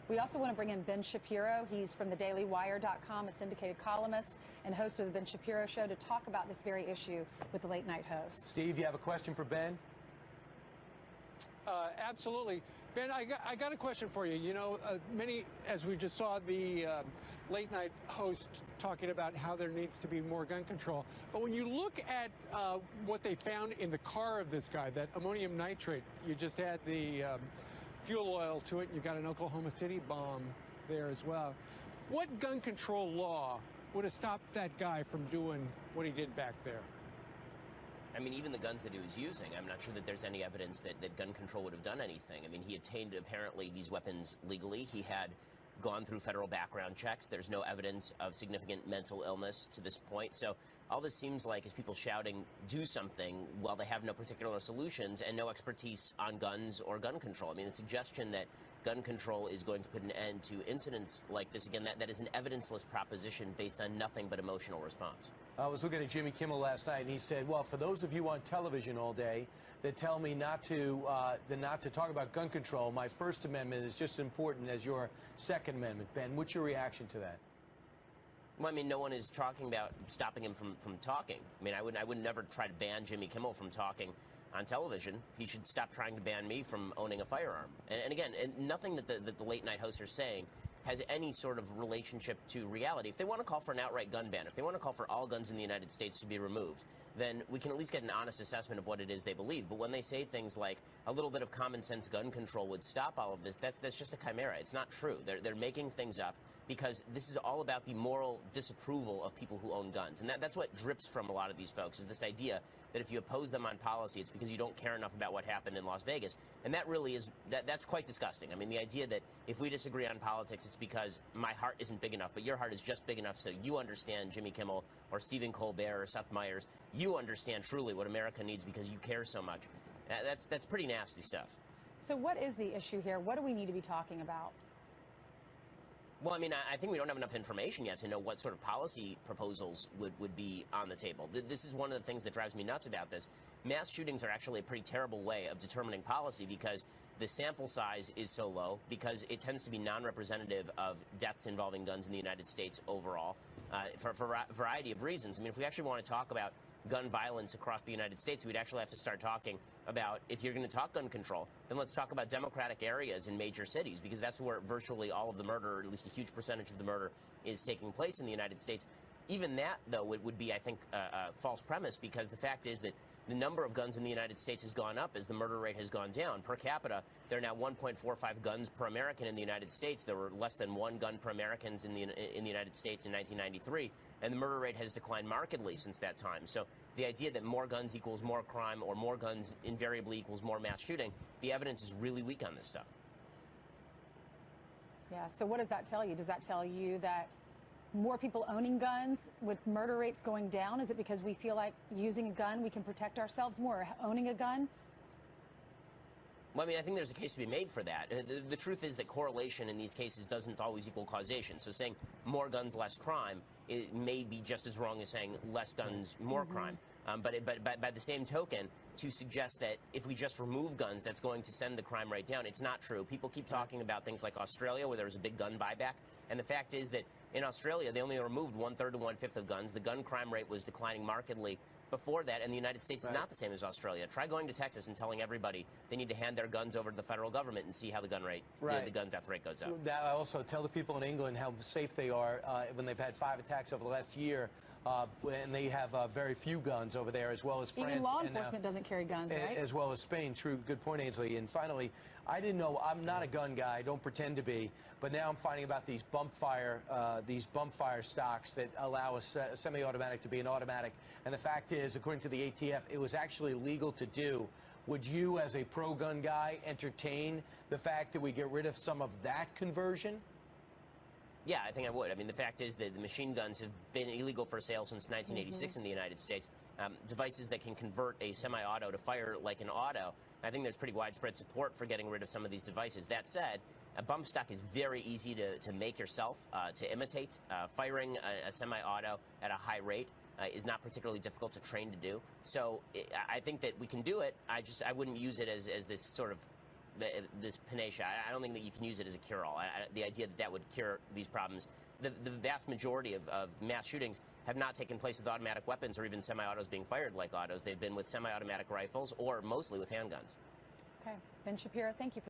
We also want to bring in Ben Shapiro. He's from thedailywire.com, a syndicated columnist and host of the Ben Shapiro Show, to talk about this very issue with the late night host. Steve, you have a question for Ben? Absolutely. Ben, I got a question for you. You know, many, as we just saw, the late night host talking about how there needs to be more gun control. But when you look at what they found in the car of this guy, that ammonium nitrate, you just add the fuel oil to it, and you've got an Oklahoma City bomb there as well. What gun control law would have stopped that guy from doing what he did back there? I mean, even the guns that he was using, I'm not sure that there's any evidence that gun control would have done anything. I mean, he obtained, apparently, these weapons legally. He had gone through federal background checks. There's no evidence of significant mental illness to this point. So all this seems like is people shouting, do something, while they have no particular solutions and no expertise on guns or gun control. I mean, the suggestion that gun control is going to put an end to incidents like this, again, that is an evidenceless proposition based on nothing but emotional response. I was looking at Jimmy Kimmel last night, and he said, well, for those of you on television all day that tell me not to talk about gun control, my First Amendment is just as important as your Second Amendment. Ben, what's your reaction to that? Well, I mean, no one is talking about stopping him from talking. I mean, I would never try to ban Jimmy Kimmel from talking on television. He should stop trying to ban me from owning a firearm. And again, nothing that the late night hosts are saying has any sort of relationship to reality. If they want to call for an outright gun ban, if they want to call for all guns in the United States to be removed, then we can at least get an honest assessment of what it is they believe. But when they say things like a little bit of common sense gun control would stop all of this, that's just a chimera. It's not true. They're making things up because this is all about the moral disapproval of people who own guns. And that's what drips from a lot of these folks, is this idea that if you oppose them on policy, it's because you don't care enough about what happened in Las Vegas. And that really is, that's quite disgusting. I mean, the idea that if we disagree on politics, it's because my heart isn't big enough, but your heart is just big enough so you understand Jimmy Kimmel or Stephen Colbert or Seth Meyers. You understand truly what America needs because you care so much. That's pretty nasty stuff. So what is the issue here? What do we need to be talking about? Well, I mean, I think we don't have enough information yet to know what sort of policy proposals would be on the table. This is one of the things that drives me nuts about this. Mass shootings are actually a pretty terrible way of determining policy because the sample size is so low, because it tends to be non-representative of deaths involving guns in the United States overall, for a variety of reasons. I mean, if we actually want to talk about gun violence across the United States, we'd actually have to start talking about, if you're going to talk gun control, then let's talk about democratic areas in major cities, because that's where virtually all of the murder, or at least a huge percentage of the murder, is taking place in the United States. Even that, though, would be, I think, a false premise, because the fact is that the number of guns in the United States has gone up as the murder rate has gone down. Per capita, there are now 1.45 guns per American in the United States. There were less than 1 gun per American in the United States in 1993, and the murder rate has declined markedly since that time. So the idea that more guns equals more crime, or more guns invariably equals more mass shooting, the evidence is really weak on this stuff. Yeah, so what does that tell you? Does that tell you that more people owning guns with murder rates going down? Is it because we feel like using a gun we can protect ourselves more, owning a gun? Well, I mean, I think there's a case to be made for that. The truth is that correlation in these cases doesn't always equal causation. So saying more guns, less crime, it may be just as wrong as saying less guns, more crime. But by the same token, to suggest that if we just remove guns, that's going to send the crime rate down, it's not true. People keep talking about things like Australia, where there was a big gun buyback. And the fact is that in Australia, they only removed 1/3 to 1/5 of guns. The gun crime rate was declining markedly before that, and the United States is not the same as Australia. Try going to Texas and telling everybody they need to hand their guns over to the federal government and see how the gun rate, the gun death rate goes up. I also tell the people in England how safe they are when they've had 5 attacks over the last year, and they have very few guns over there, as well as France. Even law enforcement doesn't carry guns, right? As well as Spain. True. Good point, Ainsley. And finally, I didn't know, I'm not a gun guy, I don't pretend to be, but now I'm finding about these bump fire stocks that allow a semi-automatic to be an automatic. And the fact is, according to the ATF, it was actually legal to do. Would you, as a pro-gun guy, entertain the fact that we get rid of some of that conversion? Yeah, I think I would. I mean, the fact is that the machine guns have been illegal for sale since 1986 in the United States. Devices that can convert a semi-auto to fire like an auto, I think there's pretty widespread support for getting rid of some of these devices. That said, a bump stock is very easy to make yourself, to imitate. Firing a semi-auto at a high rate is not particularly difficult to train to do. So I think that we can do it. I wouldn't use it as this sort of this panacea. I don't think that you can use it as a cure-all. The idea that that would cure these problems. The vast majority of mass shootings have not taken place with automatic weapons or even semi-autos being fired like autos. They've been with semi-automatic rifles or mostly with handguns. Okay. Ben Shapiro, thank you for